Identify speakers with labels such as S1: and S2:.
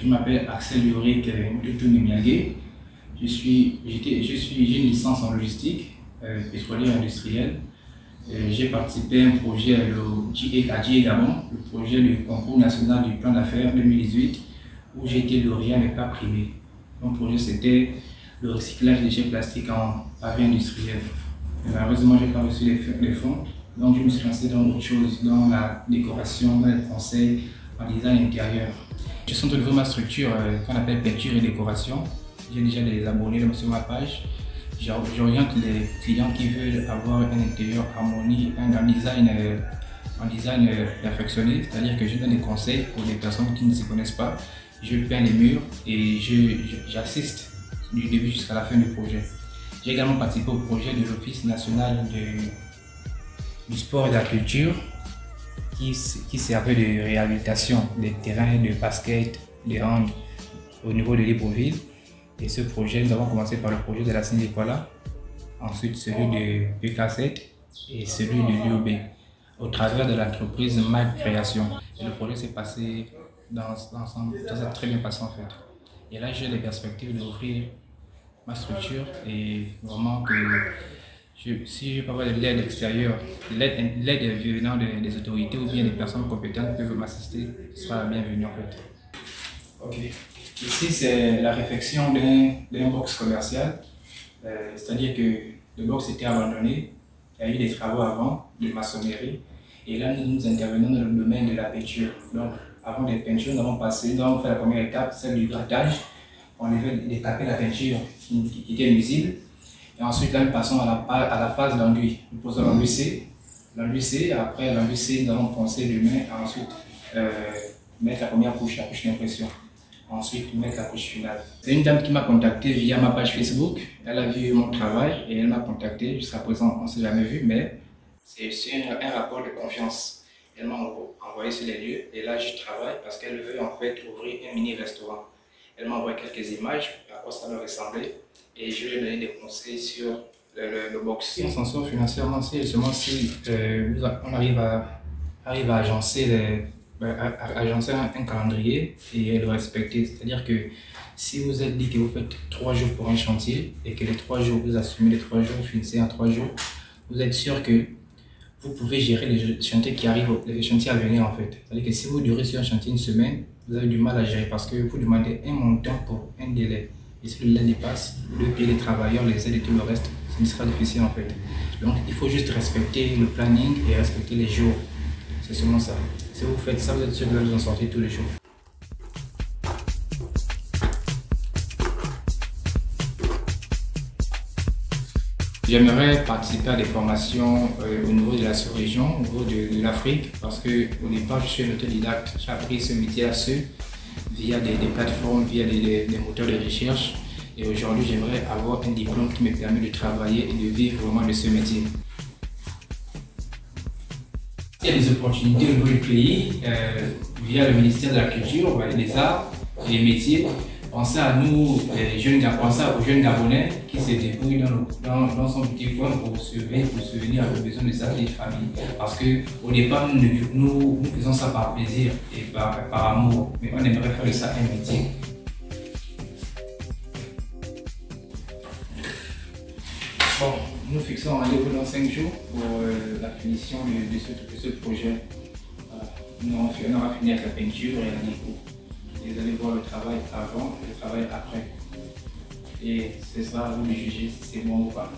S1: m'appelle Axel Yorick Mututu-Nimiagé. J'ai une licence en logistique pétrolière industrielle. J'ai participé à un projet à GIE Gabon, le projet du concours national du plan d'affaires 2018, où j'ai été lauréat mais pas primé. Mon projet c'était le recyclage des déchets plastiques en pavé industriel. Malheureusement, je n'ai pas reçu les fonds, donc je me suis lancé dans autre chose, dans la décoration, dans les conseils, en design intérieur. Je suis en train de voir ma structure qu'on appelle peinture et décoration. J'ai déjà des abonnés sur ma page. J'oriente les clients qui veulent avoir un intérieur harmonie, un design perfectionné, c'est-à-dire que je donne des conseils pour les personnes qui ne se connaissent pas. Je peins les murs et j'assiste du début jusqu'à la fin du projet. J'ai également participé au projet de l'Office national du sport et de la culture qui servait de réhabilitation des terrains de basket, de hand au niveau de Libreville. Et ce projet, nous avons commencé par le projet de la Saint-Nicolas, ensuite celui de PK7 et celui de l'UOB, au travers de l'entreprise Mag Création. Et le projet s'est passé dans l'ensemble, ça s'est très bien passé en fait. Et là, j'ai les perspectives d'ouvrir ma structure et vraiment que si je peux avoir de l'aide extérieure, l'aide venant des autorités ou bien des personnes compétentes peuvent m'assister, ce sera bienvenu en fait. Ok. Ici, c'est la réfection d'un box commercial, c'est-à-dire que le box était abandonné, il y a eu des travaux avant de maçonnerie, et là nous intervenons dans le domaine de la peinture. Donc, avant des peintures, nous avons fait la première étape, celle du grattage. On avait détapé la peinture qui était nuisible, et ensuite là nous passons à la phase d'enduit. Nous posons l'enduit C, après l'enduit C, nous allons poncer demain, et ensuite mettre la première couche, la couche d'impression. Ensuite, mettre la couche finale. C'est une dame qui m'a contacté via ma page Facebook. Elle a vu mon travail et elle m'a contacté. Jusqu'à présent, on ne s'est jamais vu, mais c'est un rapport de confiance. Elle m'a envoyé sur les lieux et là, je travaille parce qu'elle veut en fait ouvrir un mini-restaurant. Elle m'a envoyé quelques images à quoi ça doit ressembler et je lui ai donné des conseils sur le box. Si on s'en sort financièrement, c'est justement si on arrive à agencer un calendrier et le respecter. C'est-à-dire que si vous êtes dit que vous faites 3 jours pour un chantier et que les 3 jours, vous assumez les 3 jours, vous finissez en 3 jours, vous êtes sûr que vous pouvez gérer les chantiers qui arrivent, les chantiers à venir en fait. C'est-à-dire que si vous durez sur un chantier une semaine, vous avez du mal à gérer parce que vous demandez un montant pour un délai. Et si le délai dépasse, le payer les travailleurs, les aides et tout le reste, ce sera difficile en fait. Donc il faut juste respecter le planning et respecter les jours. C'est seulement ça. Si vous faites ça, vous êtes sûr que vous allez vous en sortir tous les jours. J'aimerais participer à des formations au niveau de la sous-région, au niveau de l'Afrique, parce qu'au départ, je suis un autodidacte. J'ai appris ce métier à seul, via des plateformes, via des moteurs de recherche. Et aujourd'hui, j'aimerais avoir un diplôme qui me permet de travailler et de vivre vraiment de ce métier. Il y a des opportunités au niveau du pays, via le ministère de la Culture, des Arts et des Métiers. Pensez à nous, pensez aux jeunes Gabonais qui se débrouillent dans son petit coin pour subvenir à vos besoins de sa petite famille. Parce qu'au départ, nous faisons ça par plaisir et par amour, mais on aimerait faire de ça un métier. Bon, nous fixons un rendez-vous dans 5 jours pour la finition de ce projet. On aura fini avec la peinture et la déco. Vous allez voir le travail avant et le travail après. Et c'est ça à vous de juger si c'est bon ou pas.